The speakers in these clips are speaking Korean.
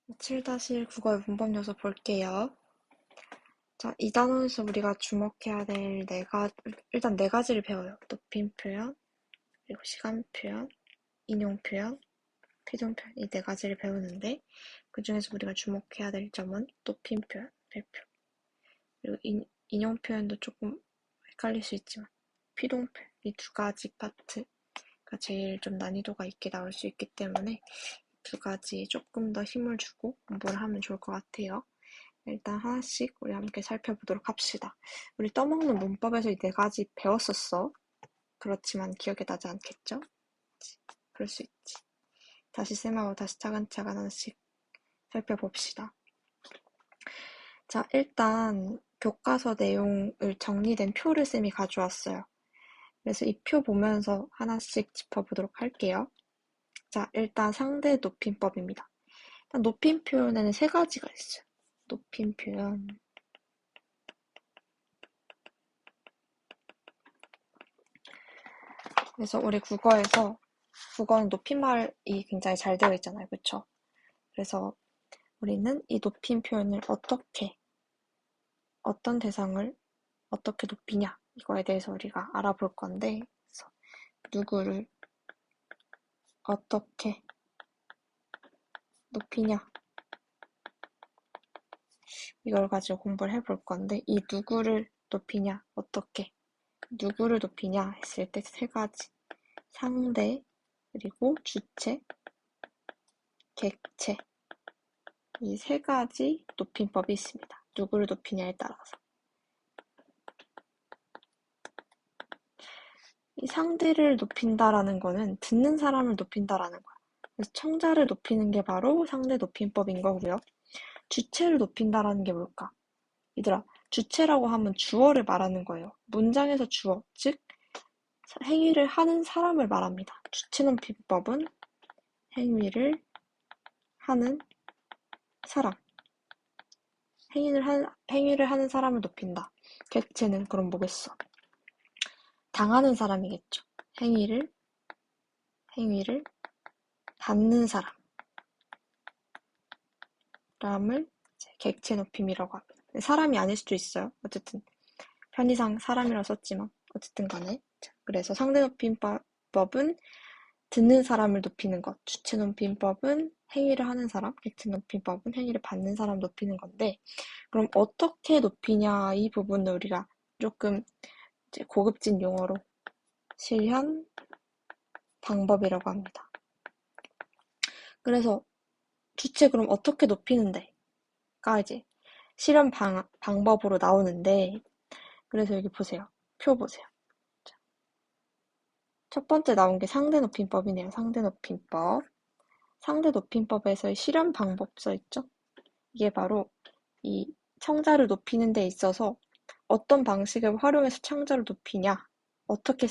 7-1 국어의 문법 요소 볼게요. 자, 이 단원에서 우리가 주목해야 될 일단 네 가지를 배워요. 높임 표현, 그리고 시간 표현, 인용 표현, 피동 표현, 이 네 가지를 배우는데, 그 중에서 우리가 주목해야 될 점은 높임 표현, 별표, 그리고 인용 표현도 조금 헷갈릴 수 있지만, 피동 표현, 이 두 가지 파트가 제일 좀 난이도가 있게 나올 수 있기 때문에, 두 가지에 조금 더 힘을 주고 공부를 하면 좋을 것 같아요. 일단 하나씩 우리 함께 살펴보도록 합시다. 우리 떠먹는 문법에서 이 네 가지 배웠었어. 그렇지만 기억에 나지 않겠죠? 그럴 수 있지. 다시 쌤하고 다시 차근차근 하나씩 살펴봅시다. 자, 일단 교과서 내용을 정리된 표를 쌤이 가져왔어요. 그래서 이 표 보면서 하나씩 짚어보도록 할게요. 자, 일단 상대 높임법입니다. 일단 높임 표현에는 세 가지가 있어요. 높임 표현. 그래서 우리 국어는 높임말이 굉장히 잘 되어 있잖아요. 그쵸? 그래서 우리는 이 높임 표현을 어떤 대상을 어떻게 높이냐, 이거에 대해서 우리가 알아볼 건데, 그래서 누구를 어떻게 높이냐, 이걸 가지고 공부를 해볼 건데, 이 누구를 높이냐, 누구를 높이냐 했을 때 세 가지. 상대, 그리고 주체, 객체. 이 세 가지 높임법이 있습니다. 누구를 높이냐에 따라서. 이 상대를 높인다라는 거는 듣는 사람을 높인다라는 거야. 그래서 청자를 높이는 게 바로 상대 높임법인 거고요. 주체를 높인다라는 게 뭘까? 얘들아, 주체라고 하면 주어를 말하는 거예요. 문장에서 주어, 즉 행위를 하는 사람을 말합니다. 주체 높임법은 행위를 하는 사람, 행위를 하는 사람을 높인다. 객체는 그럼 뭐겠어? 당하는 사람이겠죠. 행위를 받는 사람을 객체 높임이라고 합니다. 사람이 아닐 수도 있어요. 어쨌든 편의상 사람이라고 썼지만 어쨌든 간에. 그래서 상대 높임법은 듣는 사람을 높이는 것, 주체 높임법은 행위를 하는 사람, 객체 높임법은 행위를 받는 사람 높이는 건데, 그럼 어떻게 높이냐, 이 부분을 우리가 조금 이제 고급진 용어로 실현 방법이라고 합니다. 그래서 주체 그럼 어떻게 높이는데가 이제 실현 방법으로 나오는데, 그래서 여기 보세요. 표 보세요. 첫 번째 나온 게 상대 높임법이네요. 상대 높임법. 상대 높임법에서의 실현 방법 써있죠? 이게 바로 이 청자를 높이는 데 있어서 어떤 방식을 활용해서 청자를 높이냐, 어떻게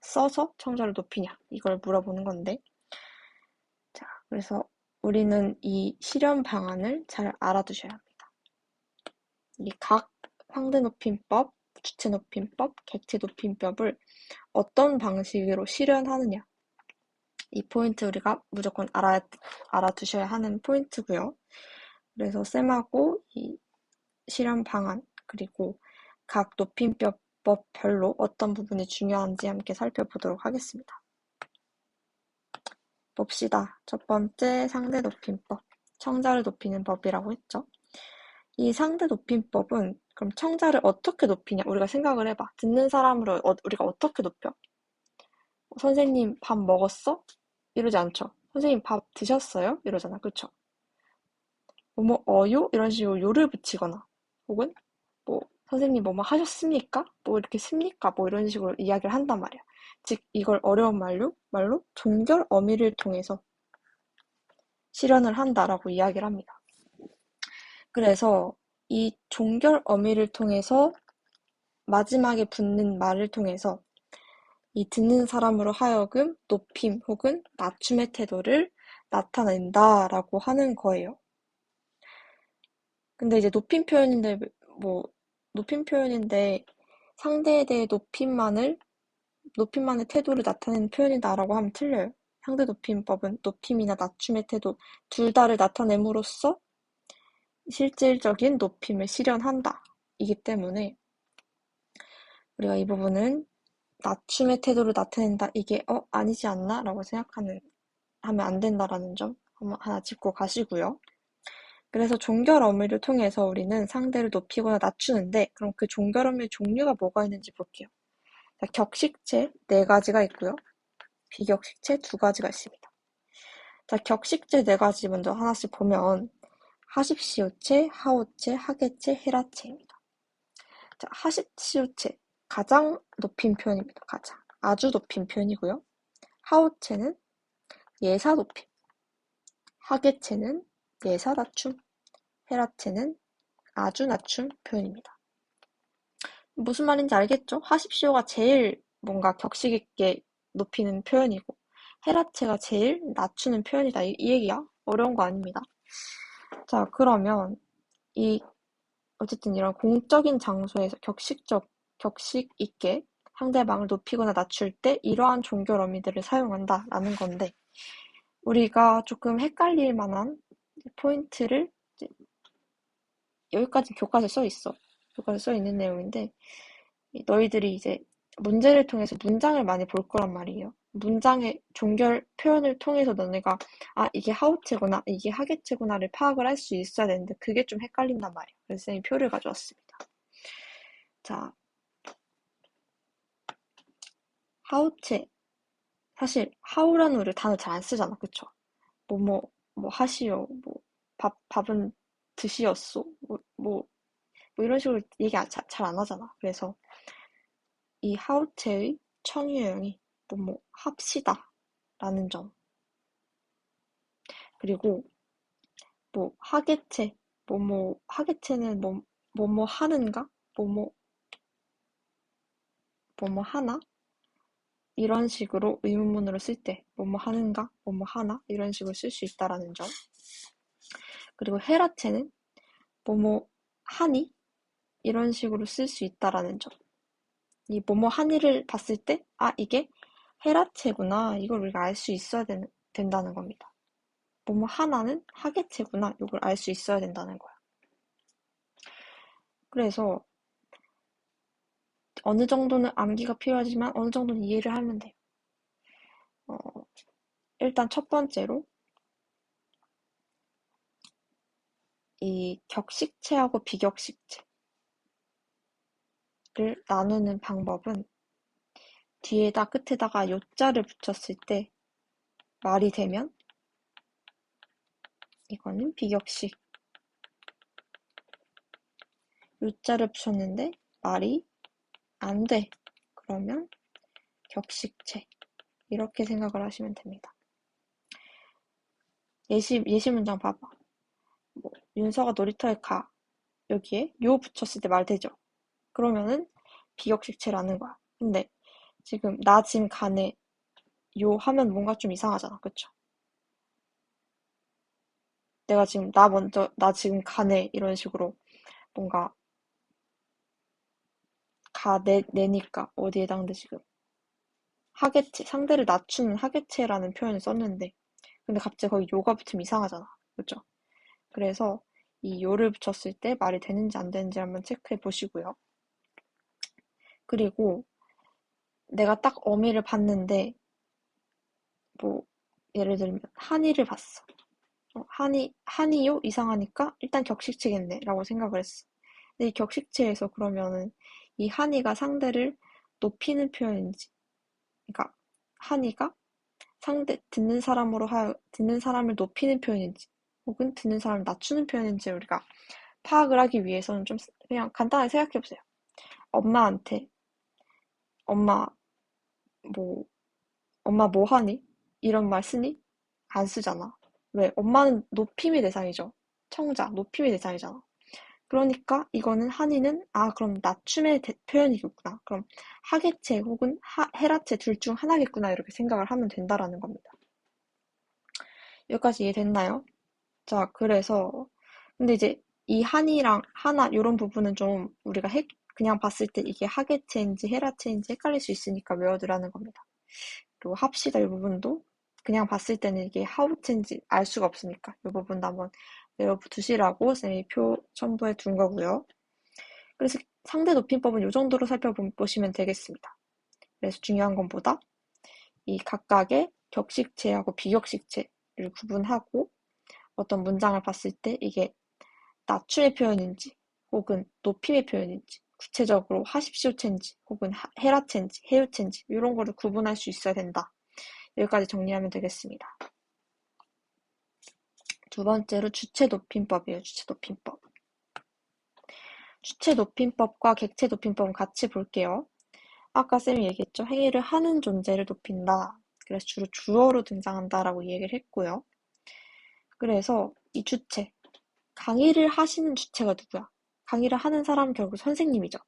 써서 청자를 높이냐, 이걸 물어보는 건데, 자, 그래서 우리는 이 실현 방안을 잘 알아두셔야 합니다. 이 각 상대 높임법, 주체 높임법, 객체 높임법을 어떤 방식으로 실현하느냐, 이 포인트 우리가 무조건 알아두셔야 하는 포인트고요. 그래서 쌤하고 이 실현 방안, 그리고 각 높임법별로 어떤 부분이 중요한지 함께 살펴보도록 하겠습니다. 봅시다. 첫 번째 상대 높임법. 청자를 높이는 법이라고 했죠. 이 상대 높임법은 그럼 청자를 어떻게 높이냐? 우리가 생각을 해봐. 듣는 사람으로 우리가 어떻게 높여? 선생님 밥 먹었어? 이러지 않죠. 선생님 밥 드셨어요? 이러잖아. 그쵸? 뭐뭐 어요? 이런 식으로 요를 붙이거나 혹은 뭐 선생님 뭐뭐 하셨습니까? 뭐 이렇게 습니까? 뭐 이런 식으로 이야기를 한단 말이야. 즉 이걸 어려운 말로 종결 어미를 통해서 실현을 한다라고 이야기를 합니다. 그래서 이 종결 어미를 통해서 마지막에 붙는 말을 통해서 이 듣는 사람으로 하여금 높임 혹은 낮춤의 태도를 나타낸다라고 하는 거예요. 근데 이제 높임 표현인데 상대에 대해 높임만의 태도를 나타내는 표현이다라고 하면 틀려요. 상대 높임법은 높임이나 낮춤의 태도 둘 다를 나타냄으로써 실질적인 높임을 실현한다. 이기 때문에 우리가 이 부분은 낮춤의 태도를 나타낸다. 이게 아니지 않나? 라고 하면 안 된다라는 점 하나 짚고 가시고요. 그래서 종결 어미를 통해서 우리는 상대를 높이거나 낮추는데 그럼 그 종결 어미의 종류가 뭐가 있는지 볼게요. 자, 격식체 4가지가 있고요. 비격식체 2가지가 있습니다. 자, 격식체 4가지 먼저 하나씩 보면 하십시오체, 하오체, 하계체, 헤라체입니다. 자, 하십시오체 가장 높임 표현입니다. 가장 아주 높임 표현이고요. 하오체는 예사 높임, 하계체는 예사 낮춤, 헤라체는 아주 낮춤 표현입니다. 무슨 말인지 알겠죠? 하십시오가 제일 뭔가 격식 있게 높이는 표현이고 헤라체가 제일 낮추는 표현이다. 이 얘기야. 어려운 거 아닙니다. 자, 그러면 어쨌든 이런 공적인 장소에서 격식 있게 상대방을 높이거나 낮출 때 이러한 종결 어미들을 사용한다라는 건데 우리가 조금 헷갈릴 만한 포인트를 여기까지 교과서에 써 있어. 교과서에 써 있는 내용인데 너희들이 이제 문제를 통해서 문장을 많이 볼 거란 말이에요. 문장의 종결 표현을 통해서 너네가 이게 하우체구나, 이게 하계체구나를 파악을 할 수 있어야 되는데 그게 좀 헷갈린단 말이에요. 그래서 쌤이 표를 가져왔습니다. 자, 하우체. 사실 하우라는 우리 단어 잘 안 쓰잖아. 그쵸? 뭐 하시오. 밥은 드시었소. 이런 식으로 얘기 잘 안 하잖아. 그래서 이 하우체의 청유형이 합시다 라는 점. 그리고 하계체, 하계체는 하는가? 하나? 이런 식으로 의문문으로 쓸 때, 하는가? 하나? 이런 식으로 쓸 수 있다라는 점. 그리고 헤라체는 하니? 이런 식으로 쓸 수 있다라는 점. 이 하니를 봤을 때, 이게 헤라체구나. 이걸 우리가 알 수 있어야 된다는 겁니다. 하나는 하계체구나. 이걸 알 수 있어야 된다는 거야. 그래서 어느 정도는 암기가 필요하지만 어느 정도는 이해를 하면 돼요. 일단 첫 번째로 이 격식체하고 비격식체를 나누는 방법은 뒤에다 끝에다가 요자를 붙였을 때 말이 되면 이거는 비격식. 요자를 붙였는데 말이 안 돼. 그러면 격식체. 이렇게 생각을 하시면 됩니다. 예시 문장 봐봐. 윤서가 놀이터에 가. 여기에 요 붙였을 때 말 되죠? 그러면은 비격식체라는 거야. 근데 지금 나 지금 가네. 요 하면 뭔가 좀 이상하잖아. 그쵸? 내가 지금 나 지금 가네. 이런 식으로 뭔가 내니까 어디에 해당돼 지금. 하계체, 상대를 낮추는 하계체라는 표현을 썼는데 근데 갑자기 거기 요가 붙으면 이상하잖아. 그쵸? 그래서 이 요를 붙였을 때 말이 되는지 안 되는지 한번 체크해 보시고요. 그리고 내가 딱 어미를 봤는데 예를 들면 한이를 봤어. 한이요? 이상하니까 일단 격식체겠네 라고 생각을 했어. 근데 이 격식체에서 그러면은 이 한이가 상대를 높이는 표현인지 그러니까 한이가 듣는 사람을 높이는 표현인지 혹은 듣는 사람을 낮추는 표현인지 우리가 파악을 하기 위해서는 좀 그냥 간단하게 생각해 보세요. 엄마한테 엄마 뭐 엄마 뭐 하니? 이런 말 쓰니? 안 쓰잖아. 왜? 엄마는 높임의 대상이죠. 청자, 높임의 대상이잖아. 그러니까 이거는 한이는 그럼 낮춤의 표현이겠구나. 그럼 하계체 혹은 헤라체 둘 중 하나겠구나 이렇게 생각을 하면 된다라는 겁니다. 여기까지 이해됐나요? 자, 그래서 근데 이제 이 한이랑 하나 이런 부분은 좀 우리가 그냥 봤을 때 이게 하계체인지 헤라체인지 헷갈릴 수 있으니까 외워두라는 겁니다. 그리고 합시다 이 부분도 그냥 봤을 때는 이게 하우체인지 알 수가 없으니까 이 부분도 한번 외워두시라고 쌤이 표 첨부해 둔 거고요. 그래서 상대 높임법은 이 정도로 살펴보시면 되겠습니다. 그래서 중요한 건 뭐다? 이 각각의 격식체하고 비격식체를 구분하고 어떤 문장을 봤을 때 이게 낮춤의 표현인지 혹은 높임의 표현인지 구체적으로 하십시오체인지 혹은 헤라체인지 해요체인지 이런 거를 구분할 수 있어야 된다. 여기까지 정리하면 되겠습니다. 두 번째로 주체 높임법이에요. 주체 높임법. 주체 높임법과 객체 높임법은 같이 볼게요. 아까 쌤이 얘기했죠. 행위를 하는 존재를 높인다. 그래서 주로 주어로 등장한다라고 얘기를 했고요. 그래서 이 주체, 강의를 하시는 주체가 누구야? 강의를 하는 사람은 결국 선생님이죠.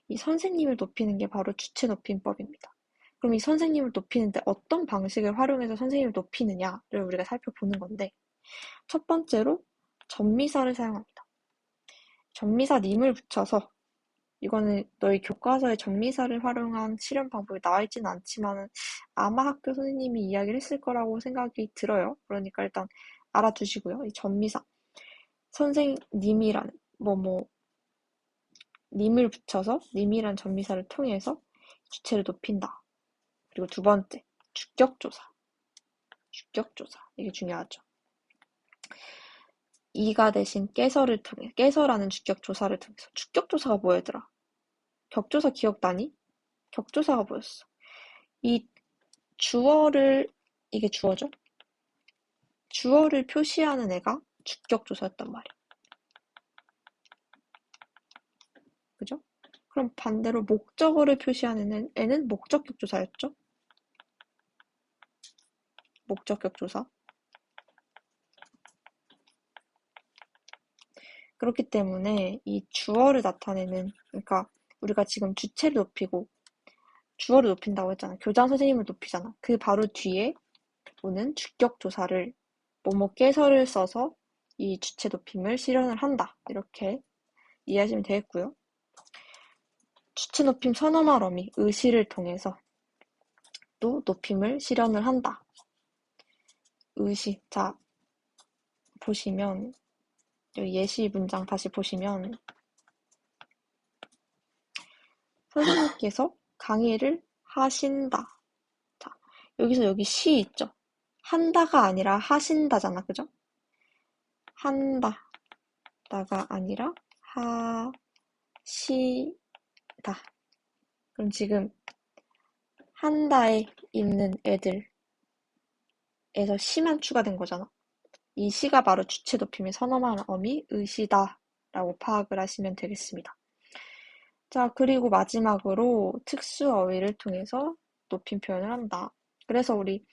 이 선생님을 높이는 게 바로 주체 높임법입니다. 그럼 이 선생님을 높이는데 어떤 방식을 활용해서 선생님을 높이느냐를 우리가 살펴보는 건데, 첫 번째로 전미사를 사용합니다. 전미사 님을 붙여서, 이거는 너희 교과서에 전미사를 활용한 실현 방법이 나와 있지는 않지만 아마 학교 선생님이 이야기를 했을 거라고 생각이 들어요. 그러니까 일단 알아두시고요. 이 전미사, 선생님이라는 님을 붙여서 님이란 전미사를 통해서 주체를 높인다. 그리고 두 번째, 주격조사. 주격조사. 이게 중요하죠. 이가 대신 깨서를 통해, 깨서라는 주격조사를 통해서. 주격조사가 뭐였더라? 격조사 기억나니? 격조사가 뭐였어? 이 주어를, 이게 주어죠? 주어를 표시하는 애가 주격조사였단 말이야. 그죠? 그럼 반대로 목적어를 표시하는 애는 목적격조사였죠? 목적격조사. 그렇기 때문에 이 주어를 나타내는, 그러니까 우리가 지금 주체를 높이고 주어를 높인다고 했잖아. 교장 선생님을 높이잖아. 그 바로 뒤에 오는 주격조사를 뭐뭐께서를 써서 이 주체 높임을 실현을 한다. 이렇게 이해하시면 되겠고요. 주체 높임 선어말 어미, 의시를 통해서 또 높임을 실현을 한다. 의시. 자, 보시면 여기 예시 문장 다시 보시면 선생님께서 강의를 하신다. 자, 여기서 여기 시 있죠? 한다가 아니라 하신다잖아. 그죠? 한다가 아니라 하시다. 그럼 지금 한다에 있는 애들에서 시만 추가된 거잖아. 이 시가 바로 주체 높임의 선어말 어미 의시다 라고 파악을 하시면 되겠습니다. 자, 그리고 마지막으로 특수어휘를 통해서 높임 표현을 한다. 그래서 우리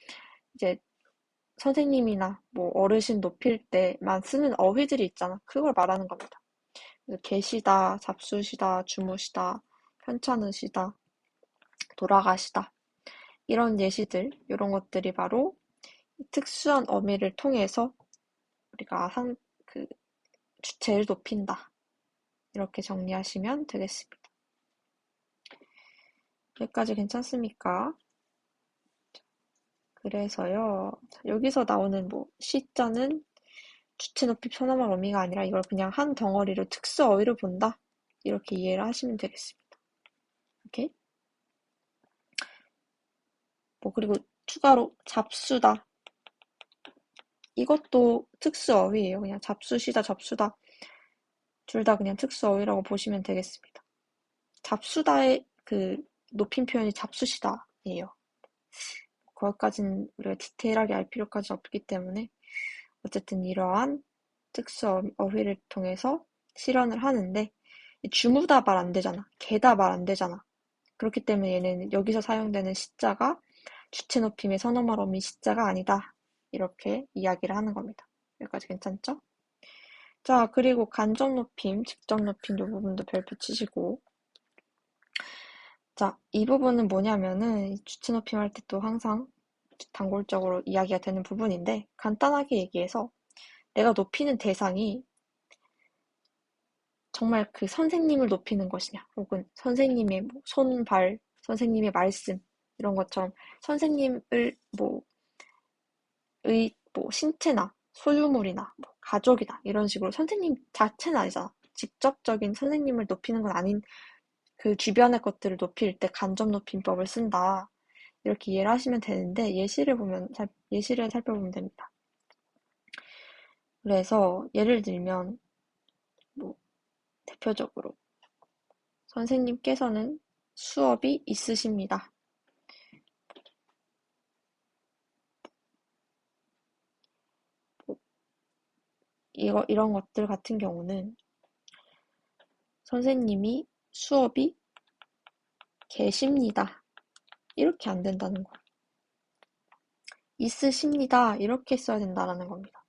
이제 선생님이나 뭐 어르신 높일 때만 쓰는 어휘들이 있잖아. 그걸 말하는 겁니다. 그래서 계시다, 잡수시다, 주무시다, 편찮으시다, 돌아가시다. 이런 예시들, 이런 것들이 바로 특수한 어미를 통해서 우리가 그 주체를 높인다. 이렇게 정리하시면 되겠습니다. 여기까지 괜찮습니까? 그래서요, 여기서 나오는 뭐 시자는 주체 높임 선어말 어미가 아니라 이걸 그냥 한 덩어리로 특수 어휘로 본다. 이렇게 이해를 하시면 되겠습니다. 오케이? 뭐 그리고 추가로 잡수다. 이것도 특수 어휘예요. 그냥 잡수시다, 접수다. 둘 다 그냥 특수 어휘라고 보시면 되겠습니다. 잡수다의 그 높임 표현이 잡수시다예요. 그것까진 우리가 디테일하게 알 필요까지 없기 때문에 어쨌든 이러한 특수 어휘를 통해서 실현을 하는데 주무다 말 안 되잖아. 개다 말 안 되잖아. 그렇기 때문에 얘는 여기서 사용되는 시자가 주체 높임의 선어말 어미 시자가 아니다. 이렇게 이야기를 하는 겁니다. 여기까지 괜찮죠? 자, 그리고 간접 높임, 직접 높임 이 부분도 별표 치시고 자, 이 부분은 뭐냐면은 주체 높임 할 때 또 항상 단골적으로 이야기가 되는 부분인데 간단하게 얘기해서 내가 높이는 대상이 정말 그 선생님을 높이는 것이냐 혹은 선생님의 뭐 손, 발, 선생님의 말씀 이런 것처럼 선생님을 뭐 뭐 신체나 소유물이나 뭐 가족이나 이런 식으로 선생님 자체는 아니잖아. 직접적인 선생님을 높이는 건 아닌 그 주변의 것들을 높일 때 간접 높임법을 쓴다. 이렇게 이해를 하시면 되는데 예시를 살펴보면 됩니다. 그래서 예를 들면 뭐 대표적으로 선생님께서는 수업이 있으십니다. 뭐 이런 것들 같은 경우는 선생님이 수업이 계십니다. 이렇게 안 된다는 거. 있으십니다. 이렇게 써야 된다는 겁니다.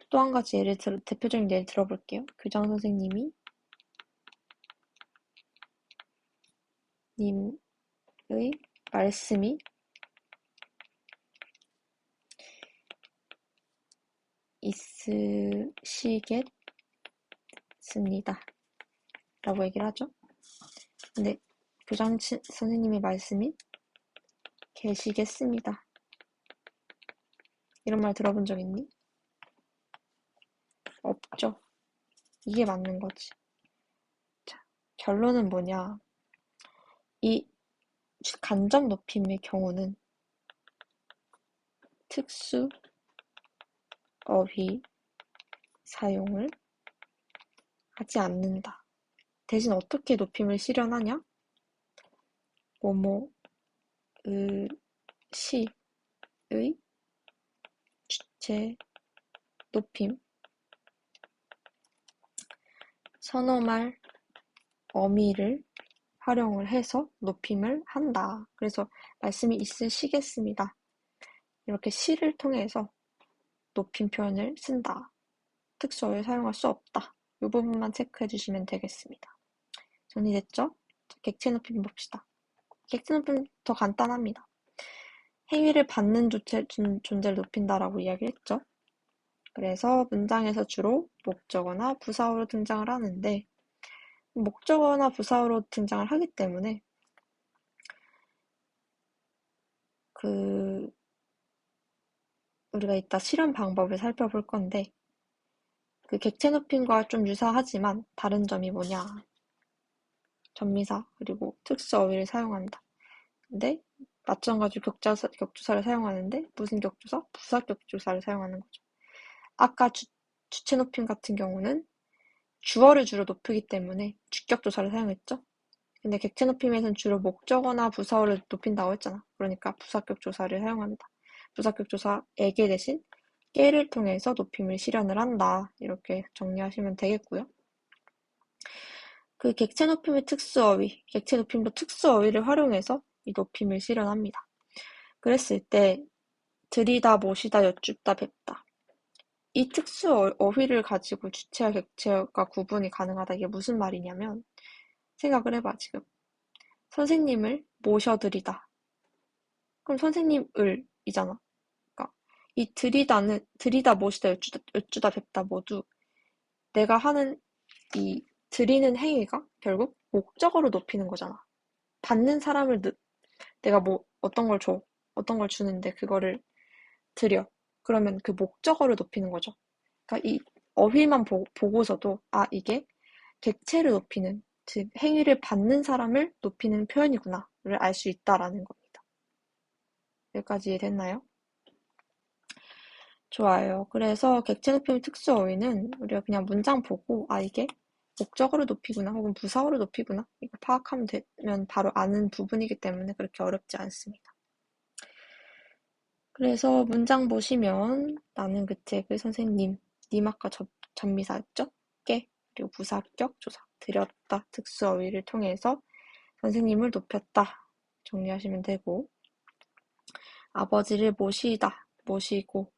또 한 가지 대표적인 예를 들어볼게요. 교장 선생님이 님의 말씀이 있으시겠습니다. 라고 얘기를 하죠. 근데 교장 선생님의 말씀이 계시겠습니다. 이런 말 들어본 적 있니? 없죠. 이게 맞는 거지. 자, 결론은 뭐냐. 이 간접 높임의 경우는 특수 어휘 사용을 하지 않는다. 대신 어떻게 높임을 실현하냐? 뭐뭐, 시의 주체 높임, 선어말, 어미를 활용을 해서 높임을 한다. 그래서 말씀이 있으시겠습니다. 이렇게 시를 통해서 높임 표현을 쓴다. 특수어를 사용할 수 없다. 이 부분만 체크해 주시면 되겠습니다. 정리됐죠? 객체 높임 봅시다. 객체 높임 더 간단합니다. 행위를 받는 존재를 높인다라고 이야기를 했죠. 그래서 문장에서 주로 목적어나 부사어로 등장을 하는데 목적어나 부사어로 등장을 하기 때문에 우리가 이따 실현 방법을 살펴볼 건데 그 객체 높임과 좀 유사하지만 다른 점이 뭐냐. 전미사 그리고 특수어휘를 사용한다. 근데 마찬가지로 격조사를 사용하는데 무슨 격조사? 부사 격조사를 사용하는 거죠. 아까 주체 높임 같은 경우는 주어를 주로 높이기 때문에 주격조사를 사용했죠. 근데 객체 높임에서는 주로 목적어나 부사어를 높인다고 했잖아. 그러니까 부사격 조사를 사용한다. 부사격 조사 에게 대신 깨를 통해서 높임을 실현을 한다. 이렇게 정리하시면 되겠고요. 그 객체 높임의 특수어휘, 객체 높임도 특수어휘를 활용해서 이 높임을 실현합니다. 그랬을 때 들이다, 모시다, 여쭙다, 뵙다. 이 특수어휘를 가지고 주체와 객체가 구분이 가능하다. 이게 무슨 말이냐면 생각을 해봐 지금. 선생님을 모셔드리다. 그럼 선생님을 이잖아. 그러니까 이 들이다 모시다 여쭈다 뵙다 모두 내가 하는 이 드리는 행위가 결국 목적어로 높이는 거잖아. 받는 사람을 내가 뭐 어떤 걸 줘. 어떤 걸 주는데 그거를 드려. 그러면 그 목적어를 높이는 거죠. 그러니까 이 어휘만 보고서도 이게 객체를 높이는 즉 행위를 받는 사람을 높이는 표현이구나를 알 수 있다라는 겁니다. 여기까지 이해됐나요? 좋아요. 그래서 객체 높임 특수 어휘는 우리가 그냥 문장 보고 이게 목적어를 높이구나 혹은 부사어를 높이구나 이거 파악하면 되면 바로 아는 부분이기 때문에 그렇게 어렵지 않습니다. 그래서 문장 보시면 나는 그 책을 선생님, 님 아까 전미사였죠? 깨, 그리고 부사격 조사, 드렸다, 특수어휘를 통해서 선생님을 높였다 정리하시면 되고 아버지를 모시다, 모시고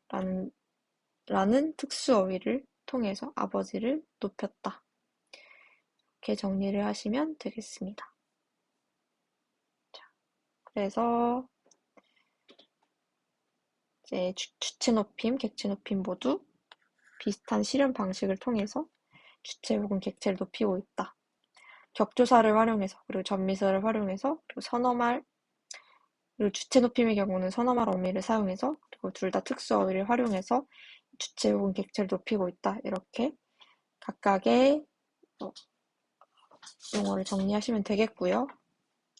라는 특수어휘를 통해서 아버지를 높였다. 이렇게 정리를 하시면 되겠습니다. 자, 그래서 이제 주체 높임, 객체 높임 모두 비슷한 실현 방식을 통해서 주체 혹은 객체를 높이고 있다. 격조사를 활용해서 그리고 전미사를 활용해서 그리고 선어말, 그리고 주체 높임의 경우는 선어말 어미를 사용해서 그리고 둘 다 특수 어휘를 활용해서 주체 혹은 객체를 높이고 있다. 이렇게 각각의 어, 용어를 정리하시면 되겠고요.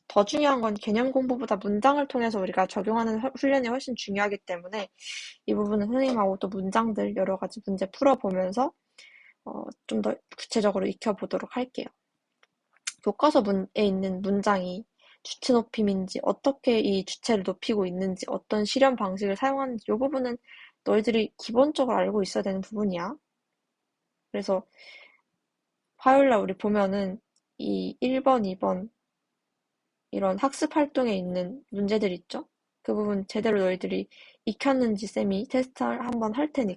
더 중요한 건 개념 공부보다 문장을 통해서 우리가 적용하는 훈련이 훨씬 중요하기 때문에 이 부분은 선생님하고 또 문장들 여러 가지 문제 풀어보면서 좀 더 구체적으로 익혀보도록 할게요. 교과서에 있는 문장이 주체 높임인지 어떻게 이 주체를 높이고 있는지 어떤 실현 방식을 사용하는지 이 부분은 너희들이 기본적으로 알고 있어야 되는 부분이야. 그래서 화요일날 우리 보면은 이 1번, 2번 이런 학습 활동에 있는 문제들 있죠? 그 부분 제대로 너희들이 익혔는지 쌤이 테스트 한번 할 테니까